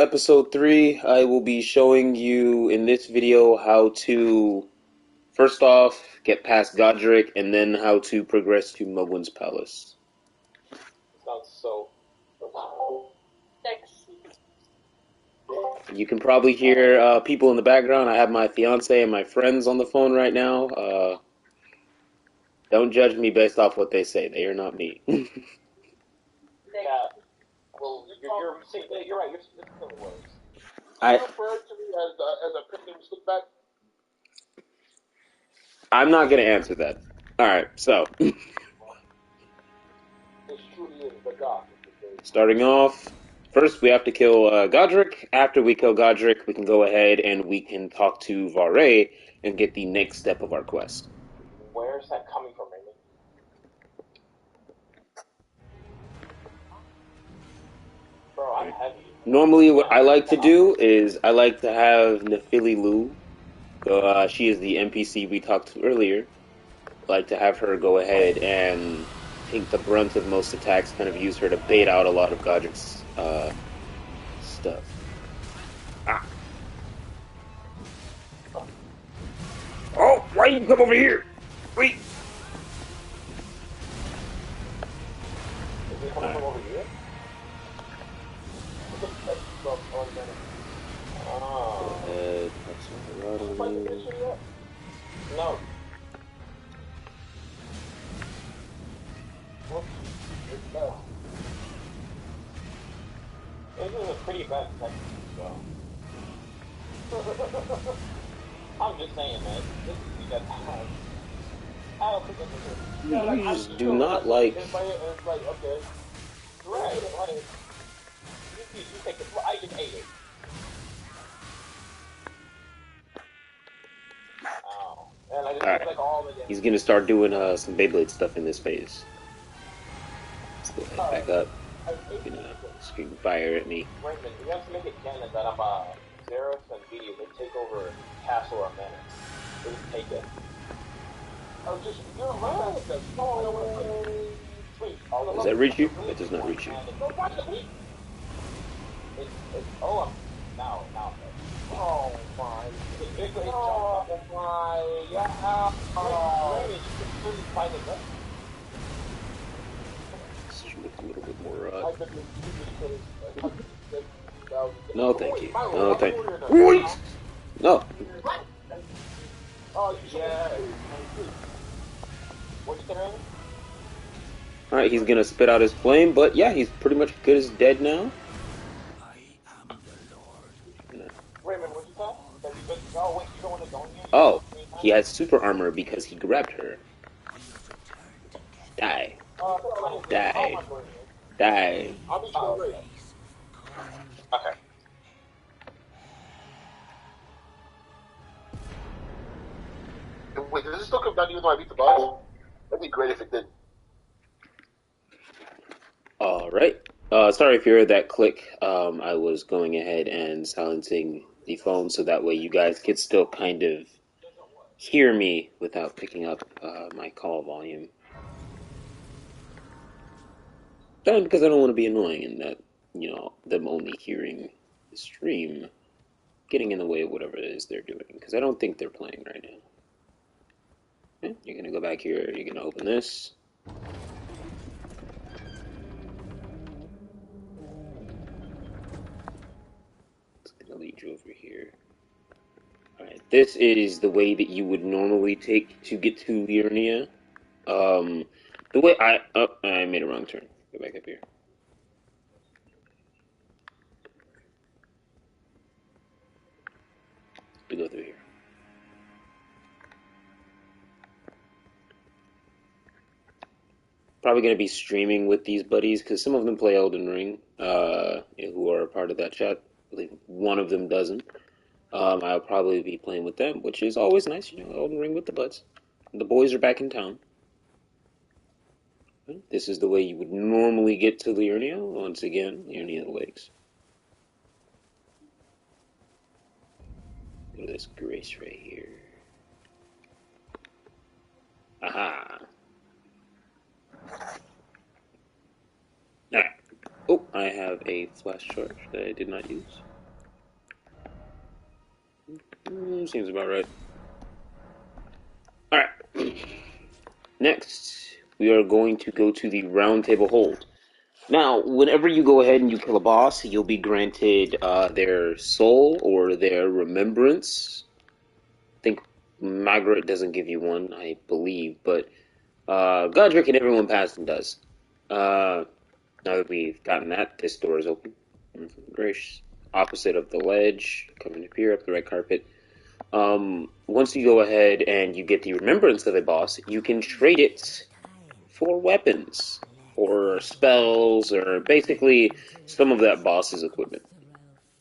episode 3. I will be showing you in this video how to, first off, get past Godric, and then how to progress to Mohgwyn's Palace. Sounds so sexy. You can probably hear people in the background. I have my fiance and my friends on the phone right now. Don't judge me based off what they say. They are not me. Yeah. Well, you're right. You're still worse. I, You refer to me as a picking stick back? I'm not going to answer that. Alright, so. This truly is the God. Starting off, first we have to kill Godric. After we kill Godric, we can go ahead and we can talk to Varé and get the next step of our quest. Where's that coming from, Raymond? Bro, I'm heavy. Normally, what I like to do is I like to have Nephili Lu. She is the NPC we talked to earlier. I like to have her go ahead and take the brunt of most attacks, kind of use her to bait out a lot of Godric's stuff. Ah. Oh, why you come over here? Wait. Is it coming from over here? No. This is a pretty bad text, so. I'm just saying, man. This is that I don't think this is You just do not like. It's like, okay. Right, like. You take it. Well, I just ate it. Oh. And I just Alright. like all the He's gonna start doing some Beyblade stuff in this phase. Let's go ahead, back up. He's gonna scream fire at me. Raymond, we have to make it canon that Xerath and Vidi, they take over Castle or Manor. They just take it. Oh, just, you're right. Does that reach you? That does not reach you. Oh, now. Oh my. Oh my. Yeah. Shoot a little bit more. No, thank you. No, thank you. Wait! No. Oh, yeah. What's the name? Alright, he's gonna spit out his flame, but yeah, he's pretty much good as dead now. Raymond, what'd you say? Oh, wait, you don't want to go in here? Oh, he has super armor because he grabbed her. Die. Die. Die. I'll be sure. Okay. Wait, does this still come down even though I beat the boss? That'd be great if it did. Alright. Sorry if you heard that click. I was going ahead and silencing the phone so that way you guys could still kind of hear me without picking up my call volume. And because I don't want to be annoying and that, them only hearing the stream getting in the way of whatever it is they're doing. Because I don't think they're playing right now. Okay, you're going to go back here. You're going to open this. It's going to lead you over here. Alright, this is the way that you would normally take to get to Liurnia. The way I made a wrong turn. Go back up here. We go through here. Probably going to be streaming with these buddies because some of them play Elden Ring, who are a part of that chat. I believe one of them doesn't. I'll probably be playing with them, which is always nice, Elden Ring with the buds. The boys are back in town. This is the way you would normally get to Liurnia. Once again, Liurnia Lakes. Look at this grace right here. Aha! Alright. Oh, I have a flash charge that I did not use. Seems about right. Alright. Next, we are going to go to the round table hold. Now, whenever you go ahead and you kill a boss, you'll be granted their soul or their remembrance. I think Margaret doesn't give you one, I believe, but Godric and everyone past him does. Now that we've gotten that, this door is open. Gracious. Opposite of the ledge, coming up here, up the red carpet. Once you go ahead and you get the remembrance of a boss, you can trade it for weapons, or spells, or basically some of that boss's equipment.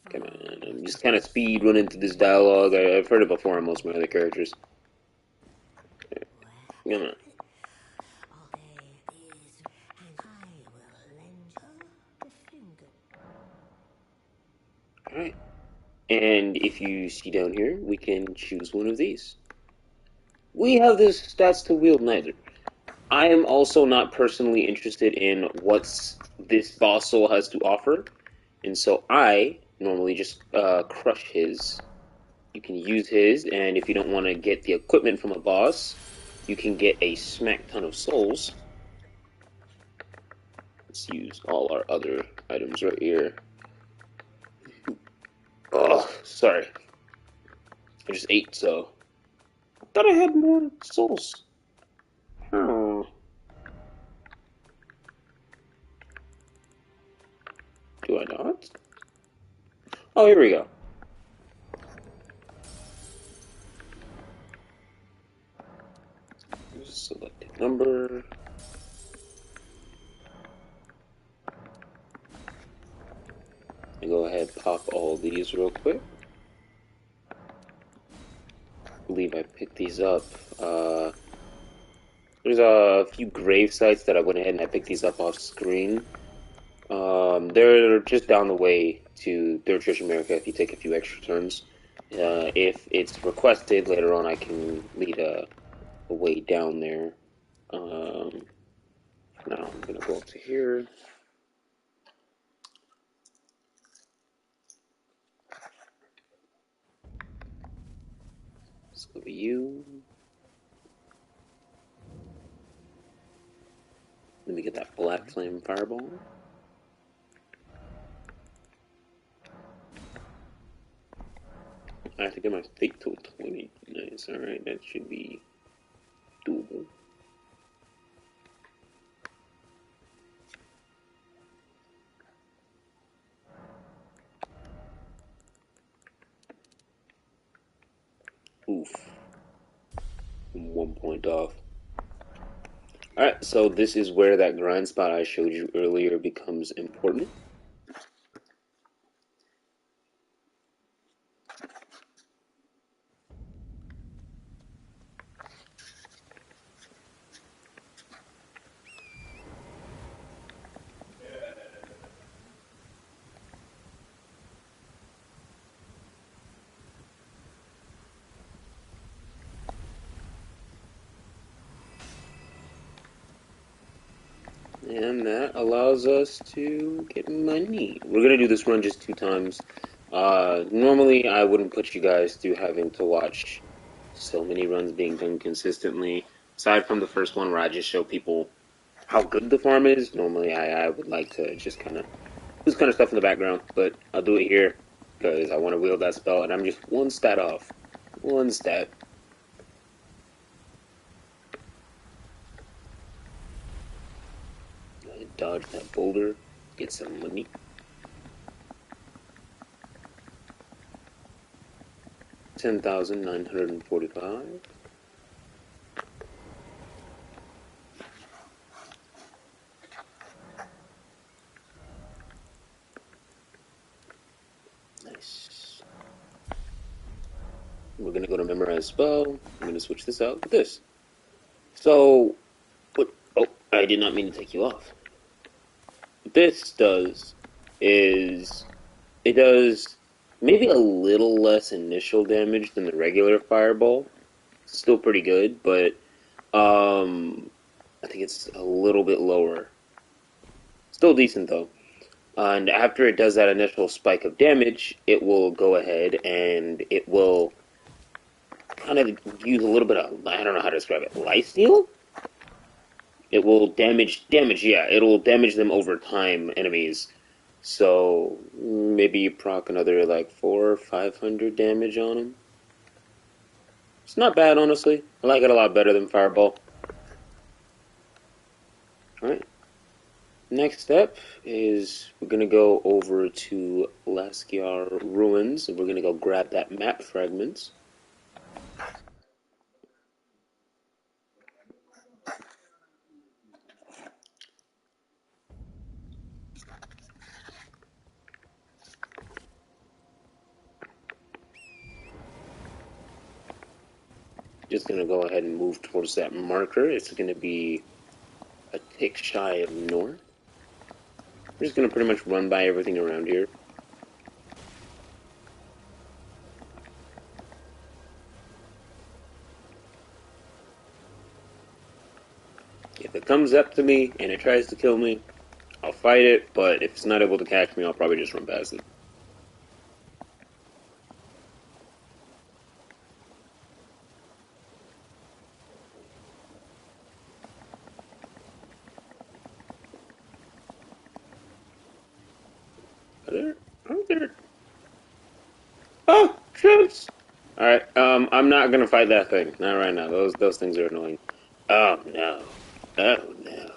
Come on, I'm just kind of speed running through this dialogue. I've heard it before on most of my other characters. Come on. Alright. And if you see down here, we can choose one of these. We have the stats to wield neither. I am also not personally interested in what this boss soul has to offer, and so I normally just crush his. You can use his, and if you don't want to get the equipment from a boss, you can get a smack ton of souls. Let's use all our other items right here. Oh, sorry. I just ate, so I thought I had more souls. Oh. Do I not? Oh, here we go. Select a number. And go ahead, pop all these real quick. I believe I picked these up. There's a few grave sites that I went ahead and I picked these up off screen. They're just down the way to Third Church America if you take a few extra turns. If it's requested, later on I can lead a way down there. Now I'm going to go up to here. Let's go to you. Let me get that Black Flame Fireball. I have to get my fate to 20. Nice, alright, that should be doable. Oof. I'm 1 point off. Alright, so this is where that grind spot I showed you earlier becomes important. And that allows us to get money. We're going to do this run just 2 times. Normally, I wouldn't put you guys through having to watch so many runs being done consistently. Aside from the first one where I just show people how good the farm is, normally I would like to just kind of do this kind of stuff in the background. But I'll do it here because I want to wield that spell, and I'm just 1 stat off. 1 stat. Dodge that boulder, get some money. $10,945. Nice. We're gonna go to memorize spell. I'm gonna switch this out with this. So, what? Oh, I did not mean to take you off. What this does is it does maybe a little less initial damage than the regular fireball. Still pretty good, but I think it's a little bit lower. Still decent though. And after it does that initial spike of damage, it will go ahead and it will kind of use a little bit of, I don't know how to describe it, lifesteal? It will yeah, it'll damage them over time, enemies. So maybe you proc another like 400 or 500 damage on them. It's not bad, honestly. I like it a lot better than Fireball. Alright. Next step is we're going to go over to Laskiar Ruins, and we're going to go grab that map fragment. Just going to go ahead and move towards that marker. It's going to be a tick shy of north. We're just going to pretty much run by everything around here. If it comes up to me and it tries to kill me, I'll fight it, but if it's not able to catch me, I'll probably just run past it. Aren't there? Oh, shoots! Alright, I'm not gonna fight that thing. Not right now. Those things are annoying. Oh no. Oh no.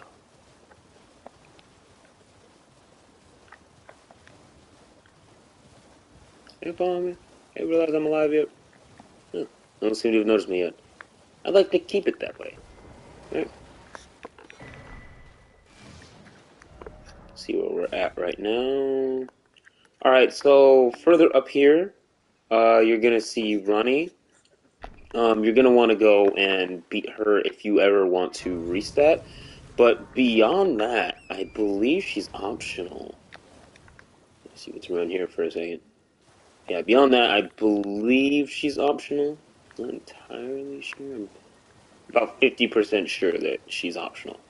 Hey, follow me? Hey, realize I'm alive yet? Huh. Don't seem to have noticed me yet. I'd like to keep it that way. Alright. See where we're at right now. Alright, so further up here, you're gonna see Ronnie. You're gonna want to go and beat her if you ever want to restat. But beyond that, I believe she's optional. Let's see what's around here for a second. Yeah, beyond that, I believe she's optional. Not entirely sure. I'm about 50% sure that she's optional.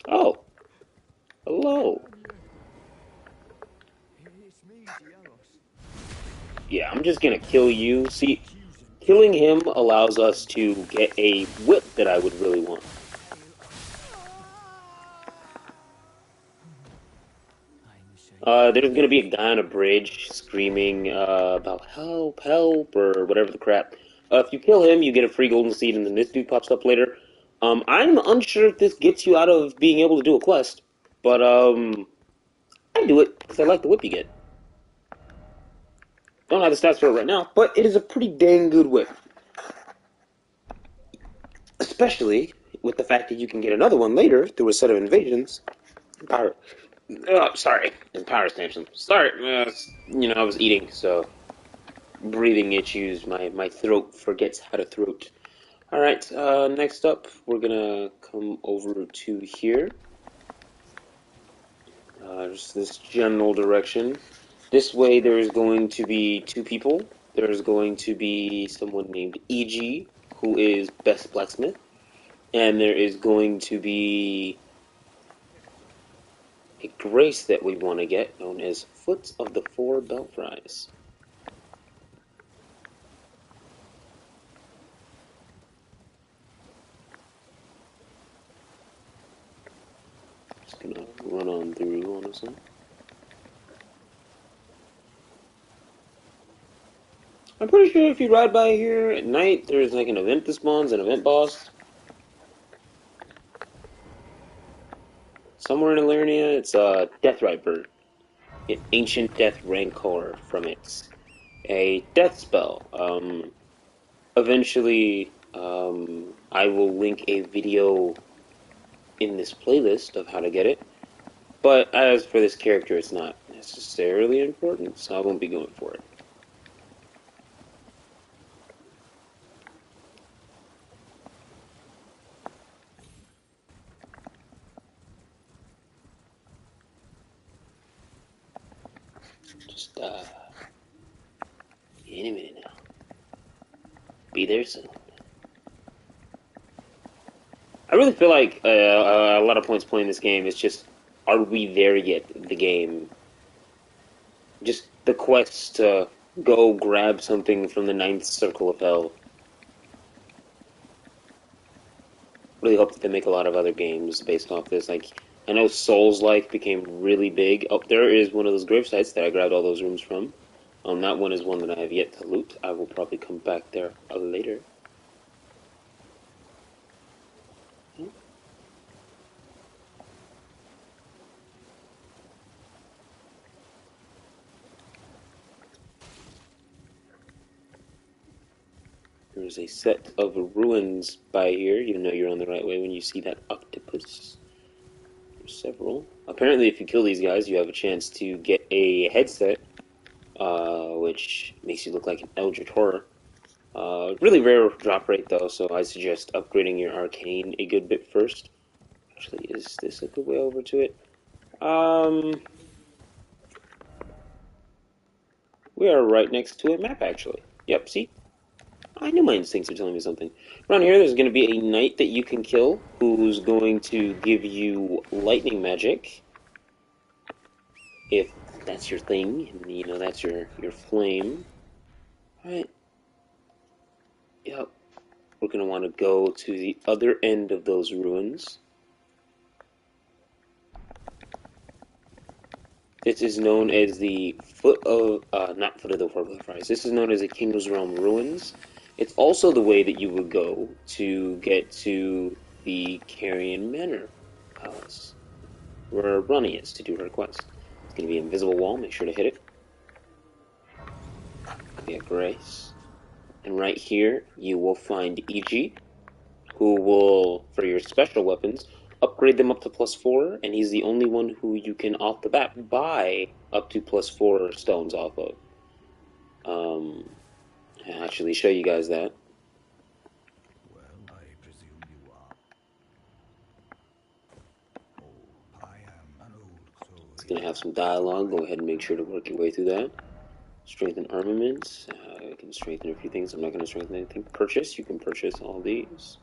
Oh, hello. Yeah, I'm just gonna kill you. See, killing him allows us to get a whip that I would really want. There's gonna be a guy on a bridge screaming about help, help, or whatever the crap. If you kill him, you get a free golden seed, and then this dude pops up later. I'm unsure if this gets you out of being able to do a quest, but I do it because I like the whip you get. Don't have the stats for it right now, but it is a pretty dang good whip. Especially with the fact that you can get another one later through a set of invasions. Power. Oh, sorry. And power extension. Sorry. I was eating, so breathing issues. My throat forgets how to throat. Alright, next up, we're gonna come over to here. Just this general direction. This way, there's going to be two people. There's going to be someone named E.G., who is Best Blacksmith. And there is going to be a grace that we want to get, known as Foot of the Four Belfries. Just gonna run on through, honestly. I'm pretty sure if you ride by here at night, there's like an event that spawns, an event boss. Somewhere in Alernia, it's a Deathrite bird. An ancient death rancor from its a death spell. Eventually, I will link a video in this playlist of how to get it. But as for this character, it's not necessarily important, so I won't be going for it. Just Any minute now. Be there soon. I really feel like a lot of points playing this game is just, are we there yet? The game, just the quest to go grab something from the ninth circle of hell. Really hope that they make a lot of other games based off this. Like, I know Souls-like became really big. Oh, there is one of those grave sites that I grabbed all those rooms from. That one is one that I have yet to loot. I will probably come back there later. There's a set of ruins by here. You know you're on the right way when you see that octopus. There's several. Apparently, if you kill these guys, you have a chance to get a headset, which makes you look like an Eldritch Horror. Really rare drop rate, though, so I suggest upgrading your Arcane a good bit first. Actually, is this a good way over to it? We are right next to a map, actually. Yep, see? I knew my instincts were telling me something. Around here, there's going to be a knight that you can kill, who's going to give you lightning magic. If that's your thing, and you know that's your flame. Alright. Yep. We're going to want to go to the other end of those ruins. This is known as the not Foot of the Horrified. This is known as the Kingdom's Realm Ruins. It's also the way that you would go to get to the Carrion Manor Palace, where Ronnie is to do her quest. It's going to be an invisible wall, make sure to hit it. Be a Grace. And right here, you will find E.G., who will, for your special weapons, upgrade them up to +4, and he's the only one who you can, off the bat, buy up to +4 stones off of. I'll actually show you guys that. Well, I presume you are. Oh, I am an old soul. It's going to have some dialogue. Go ahead and make sure to work your way through that. Strengthen armaments. I can strengthen a few things. I'm not going to strengthen anything. Purchase. You can purchase all these.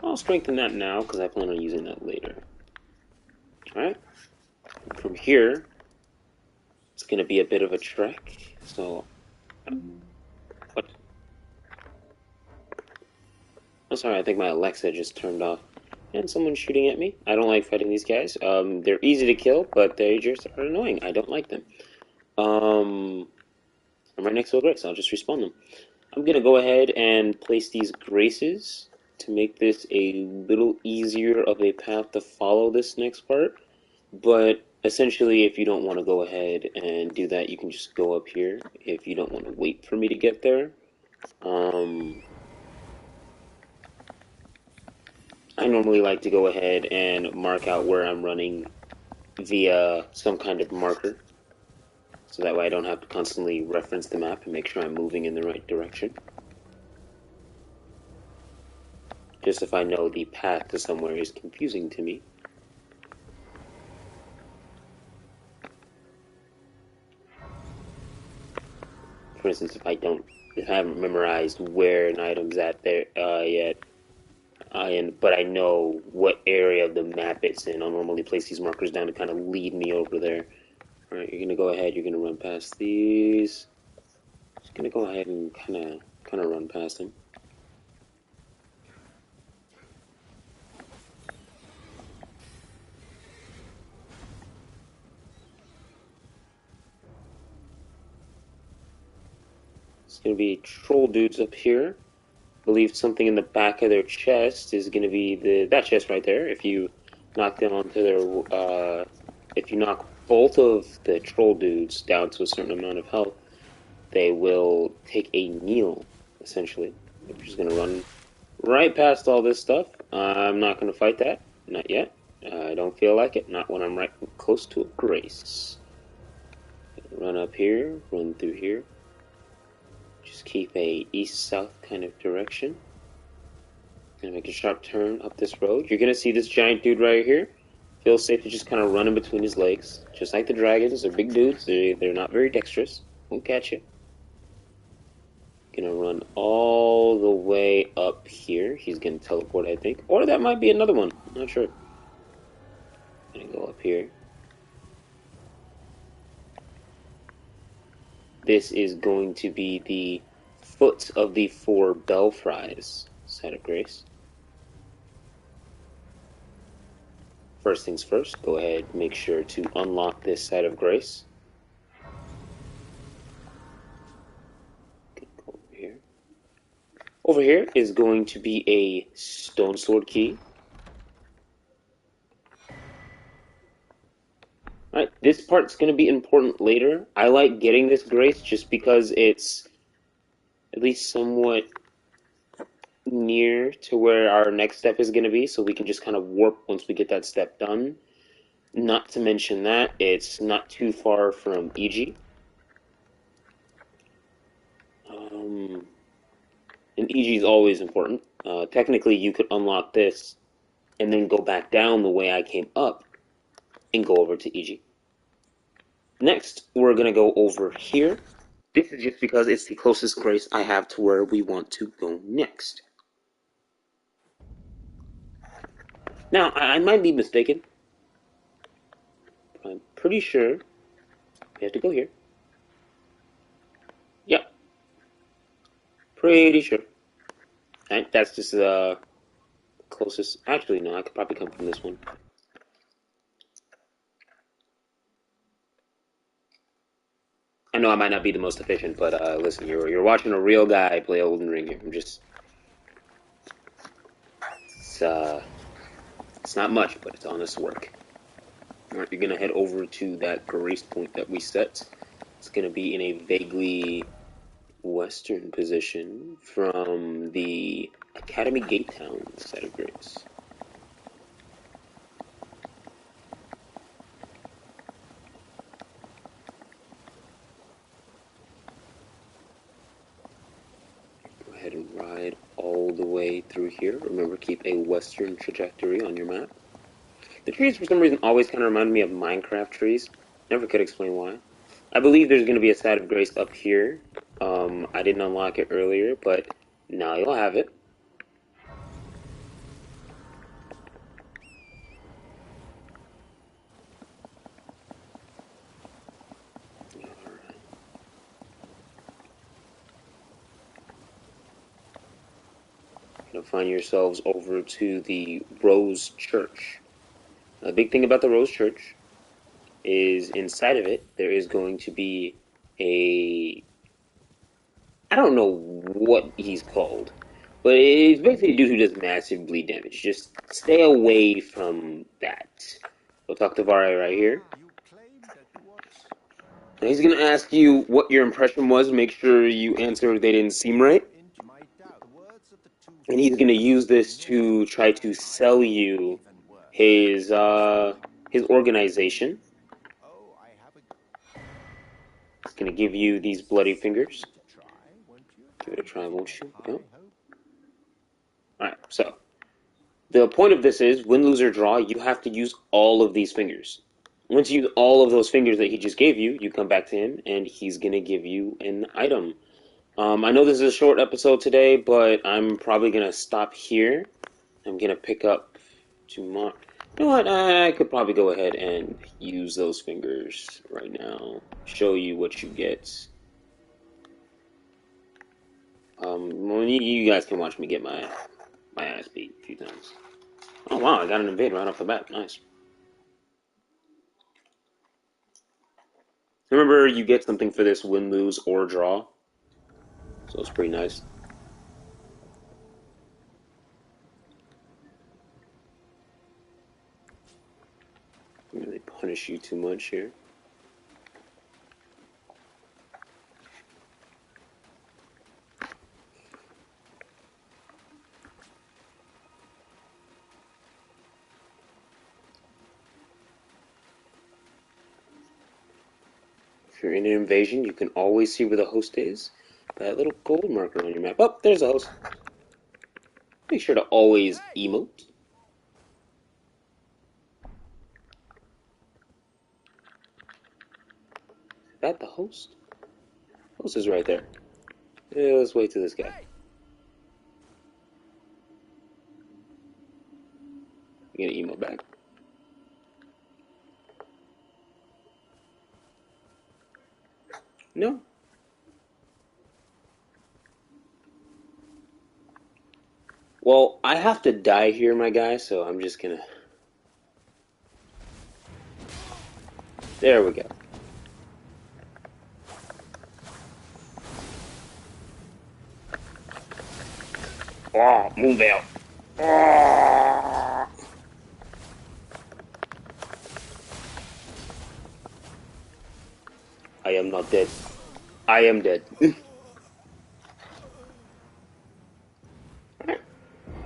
I'll strengthen that now because I plan on using that later. Alright. From here, it's going to be a bit of a trek. So, what? I'm sorry, I think my Alexa just turned off. And someone's shooting at me. I don't like fighting these guys. They're easy to kill, but they just are annoying. I don't like them. I'm right next to a Grace. I'll just respawn them. I'm going to go ahead and place these Graces to make this a little easier of a path to follow this next part. But essentially, if you don't want to go ahead and do that, you can just go up here if you don't want to wait for me to get there. I normally like to go ahead and mark out where I'm running via some kind of marker. So that way I don't have to constantly reference the map and make sure I'm moving in the right direction. Just if I know the path to somewhere is confusing to me. For instance, if I haven't memorized where an item's at there yet, but I know what area of the map it's in, I'll normally place these markers down to kind of lead me over there. Alright, you're gonna go ahead, you're gonna run past these. Just gonna go ahead and kinda run past them. It's gonna be troll dudes up here. I believe something in the back of their chest is gonna be that chest right there. If you knock them onto their if you knock both of the troll dudes down to a certain amount of health, they will take a kneel, essentially. I'm just going to run right past all this stuff. I'm not going to fight that. Not yet. I don't feel like it. Not when I'm right close to a Grace. Run up here. Run through here. Just keep a east-south kind of direction. Gonna make a sharp turn up this road. You're going to see this giant dude right here. feels safe to just kind of run in between his legs, just like the dragons. They're big dudes. They're not very dexterous. Won't catch you. Gonna run all the way up here. He's gonna teleport, I think, or that might be another one. I'm not sure. Gonna go up here. This is going to be the foot of the 4 Belfries, Site of Grace. First things first, go ahead, make sure to unlock this Site of Grace. Go over here. Over here is going to be a Stone Sword key. Alright, this part's going to be important later. I like getting this Grace just because it's at least somewhat near to where our next step is going to be, so we can just kind of warp once we get that step done. Not to mention that it's not too far from EG. And EG is always important. Technically, you could unlock this and then go back down the way I came up and go over to EG. Next, we're going to go over here. This is just because it's the closest Grace I have to where we want to go next. Now, I might be mistaken. I'm pretty sure we have to go here. Yep. Pretty sure. And that's just the closest. Actually, no, I could probably come from this one. I know I might not be the most efficient, but listen, you're watching a real guy play Elden Ring here. It's not much, but it's honest work. Alright, you're gonna head over to that Grace point that we set. It's gonna be in a vaguely western position from the Academy Gate Town Site of Grace. Go ahead and ride all the way through here. Remember, keep a western trajectory on your map. The trees, for some reason, always kind of remind me of Minecraft trees. Never could explain why. I believe there's going to be a Site of Grace up here. I didn't unlock it earlier, but now you'll have it. You'll find yourselves over to the Rose Church. The big thing about the Rose Church is inside of it, there is going to be a... I don't know what he's called, but it's basically a dude who does massive bleed damage. Just stay away from that. We'll talk to Varia right here. Now he's going to ask you what your impression was. Make sure you answer they didn't seem right. And he's going to use this to try to sell you his organization. He's going to give you these bloody fingers. Give it a try, won't you? No? Alright, so the point of this is, win, lose, or draw, you have to use all of these fingers. Once you use all of those fingers that he just gave you, you come back to him, and he's going to give you an item. I know this is a short episode today, but I'm probably going to stop here. I'm going to pick up tomorrow. You know what? I could probably go ahead and use those fingers right now. Show you what you get. Well, you guys can watch me get my ass beat a few times. Oh wow, I got an invade right off the bat. Nice. Remember, you get something for this win, lose, or draw. So it's pretty nice. Don't really punish you too much here. If you're in an invasion, you can always see where the host is. That little gold marker on your map. Oh, there's a host. Make sure to always emote. that the host? Host is right there. Yeah, let's wait till this guy. Get an email back. No. Well, I have to die here, my guy, so I'm just gonna... There we go. Oh, move out. Oh. I am not dead. I am dead. Alright.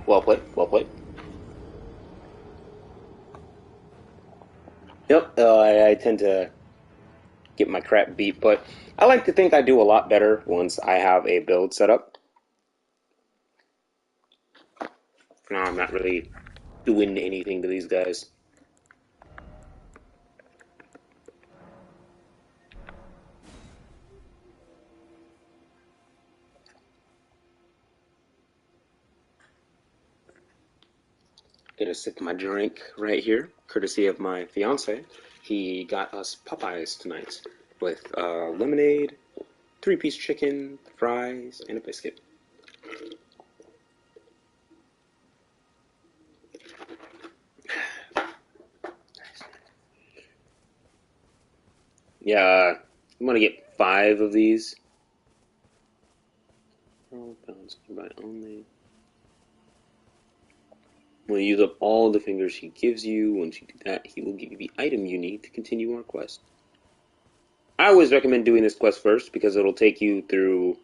Well played, well played. Yep, I tend to get my crap beat, but I like to think I do a lot better once I have a build set up. For now, I'm not really doing anything to these guys. Get a sip of my drink right here, courtesy of my fiance. He got us Popeyes tonight with lemonade, 3-piece chicken, fries, and a biscuit. Yeah, I'm gonna get 5 of these. Balance by only. When you use up all the fingers he gives you, once you do that, he will give you the item you need to continue our quest. I always recommend doing this quest first because it'll take you through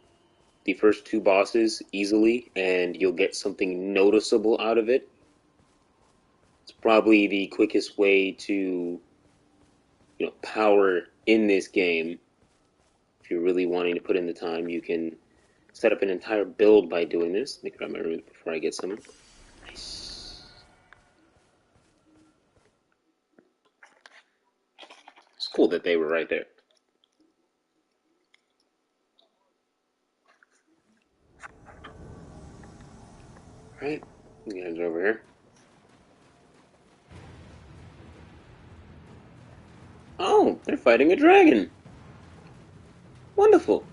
the first 2 bosses easily, and you'll get something noticeable out of it. It's probably the quickest way to, power in this game. If you're really wanting to put in the time, you can set up an entire build by doing this. Let me grab my room before I get some. Nice. It's cool that they were right there. Alright, you guys are over here. Oh, they're fighting a dragon. Wonderful.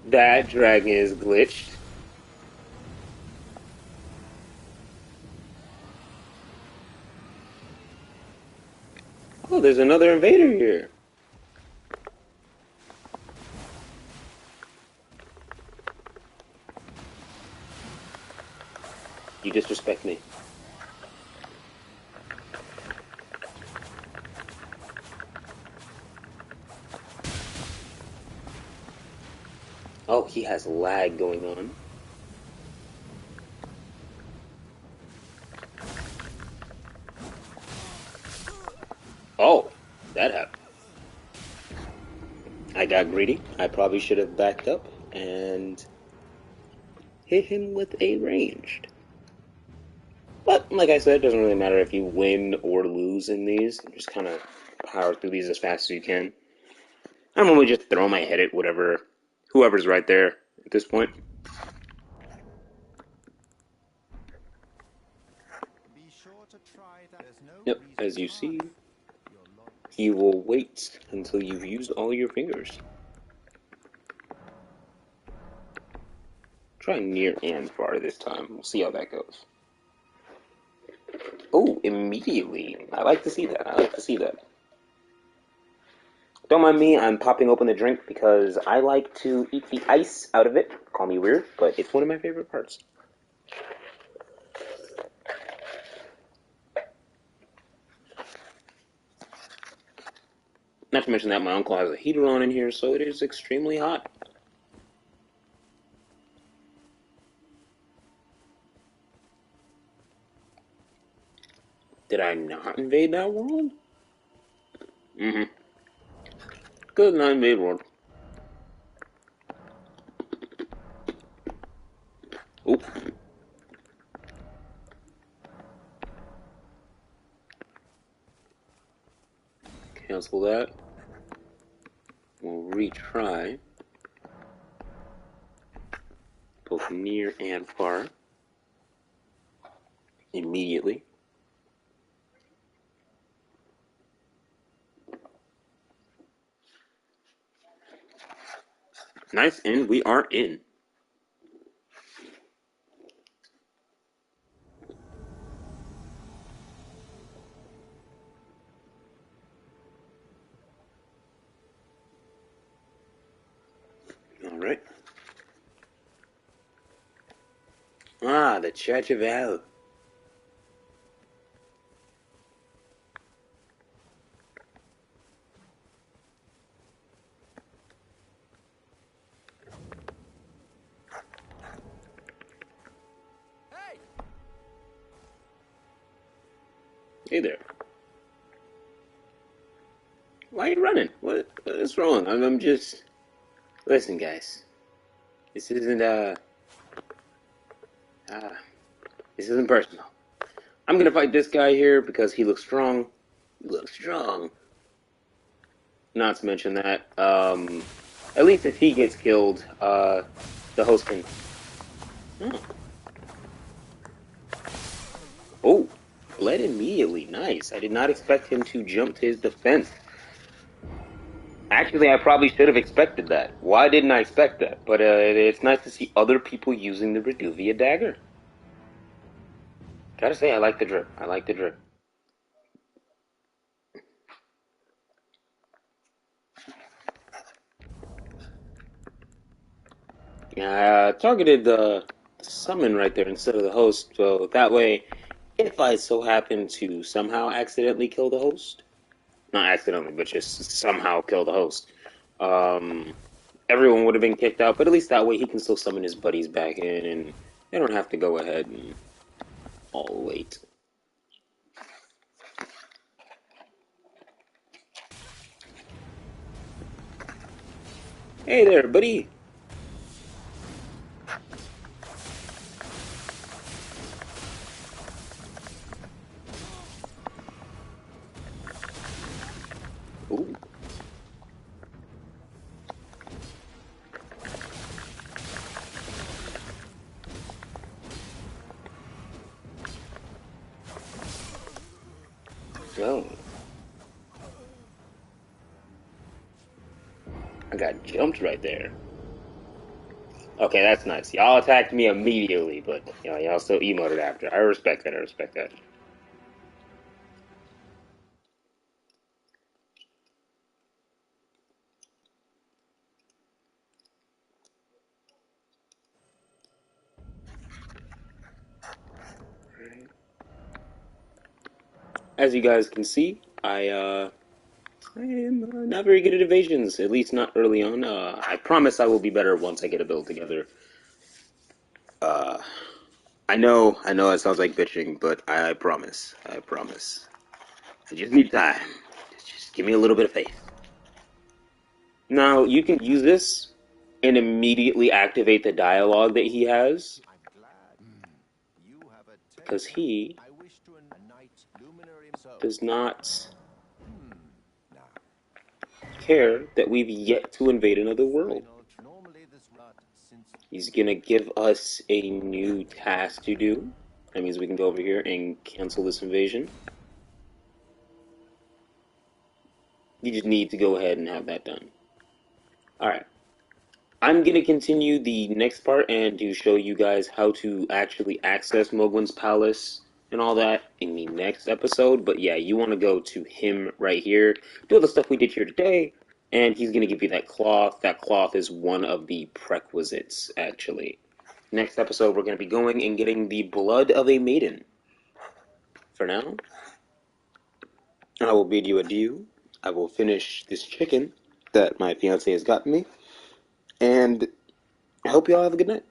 That dragon is glitched. Oh, there's another invader here. You disrespect me. Oh, he has lag going on. Oh, that happened. I got greedy. I probably should have backed up and hit him with a ranged. But, like I said, it doesn't really matter if you win or lose in these. Just kind of power through these as fast as you can. I'm normally just throw my head at whoever's right there at this point. Be sure to try that. There's no Yep, reason as you to see, hide. he will wait until you've used all your fingers. Try near and far this time. We'll see how that goes. Oh, immediately. I like to see that. I like to see that. Don't mind me, I'm popping open the drink because I like to eat the ice out of it. Call me weird, but it's one of my favorite parts. Not to mention that my uncle has a heater on in here, so it is extremely hot. Did I not invade that world? Mm-hmm. Good, not invade world. Oop. cancel that. We'll retry both near and far immediately. Nice, and we are in. All right. Ah, the Church of Hell. Hey there. Why are you running? What's wrong? I'm just... Listen, guys. This isn't, this isn't personal. I'm gonna fight this guy here because he looks strong. He looks strong. Not to mention that, at least if he gets killed, the host can... Oh. Oh, bled immediately. Nice. I did not expect him to jump to his defense. Actually, I probably should have expected that. Why didn't I expect that? But it's nice to see other people using the Reduvia dagger. Gotta say, I like the drip. I like the drip. Yeah, I targeted the summon right there instead of the host, so that way, if I so happen to somehow accidentally kill the host, not accidentally, but just somehow kill the host, everyone would have been kicked out, but at least that way he can still summon his buddies back in, and they don't have to go ahead and all wait. Hey there, buddy! Ooh. Oh. I got jumped right there. Okay, that's nice. Y'all attacked me immediately, but y'all still emoted after. I respect that. I respect that. As you guys can see, I am not very good at evasions, at least not early on. I promise I will be better once I get a build together. Uh, I know it sounds like bitching, but I promise. I promise. I just need time. Just give me a little bit of faith. Now, you can use this and immediately activate the dialogue that he has, because he does not care that we've yet to invade another world. He's gonna give us a new task to do. That means we can go over here and cancel this invasion. You just need to go ahead and have that done. Alright. I'm gonna continue the next part and to show you guys how to actually access Mohgwyn's palace and all that in the next episode. But yeah, you want to go to him right here, do all the stuff we did here today, and he's gonna give you that cloth. That cloth is one of the prerequisites, actually. Next episode, we're going to be going and getting the blood of a maiden. For now, I will bid you adieu. I will finish this chicken that my fiance has gotten me, and I hope you all have a good night.